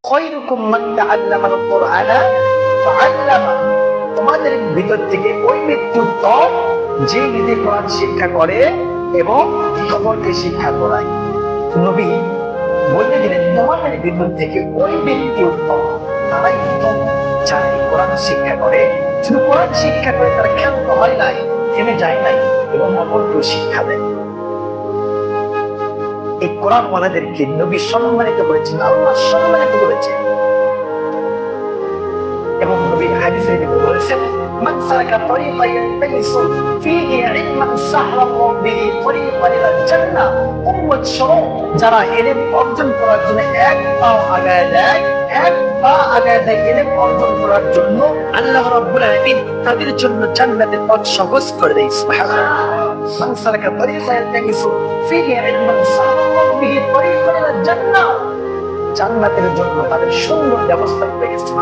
খায়রুকুম মান তাআল্লামাল কুরআনা ফাআল্লামা, তোমাদের ভিতর থেকে ওই ব্যক্তি উত্তম যে নিজে কোরআন শিক্ষা করে এবং অপরকে শিক্ষা করায়। নবী বলে দিলেন তোমাদের ভিতর থেকে ওই ব্যক্তি উত্তম, তারাই উত্তম যারা কোরআন শিক্ষা করে। শুধু কোরআন শিক্ষা করে তারা ক্ষান্ত হয় নাই, থেমে যায় নাই, এবং অপরকেও শিক্ষা দেয়। এই কোরআন ওয়ালাদেরকে নবী সম্মানিত করেছেন, আল্লাহ সম্মানিত করেছেন। এবং নবী হাদিসে বলেছেন, মান সালাকা তরিকান ইয়ালতামিসু ফীহি ইলমান সাহরাল্লাহু বিহি তরিকান ইলাল জান্নাহ। উম্মত সহ যারা ইলম অর্জন করার জন্য এক পা আগায় দেয়, ইলম অর্জন করার জন্য আল্লাহ রাব্বুল আলামিন তাদের জন্য জান্নাতের পথ সহজ করে দেয়। সুবহানাল্লাহ। মান সালাকা তরিকান ইয়ালতামিসু ফীহি ইলমান সাহরাল্লাহু বিহি তরিকান ইলাল জান্নাহ, জান্নাতের জন্য তাদের সুন্দর ব্যবস্থা করে গেছে।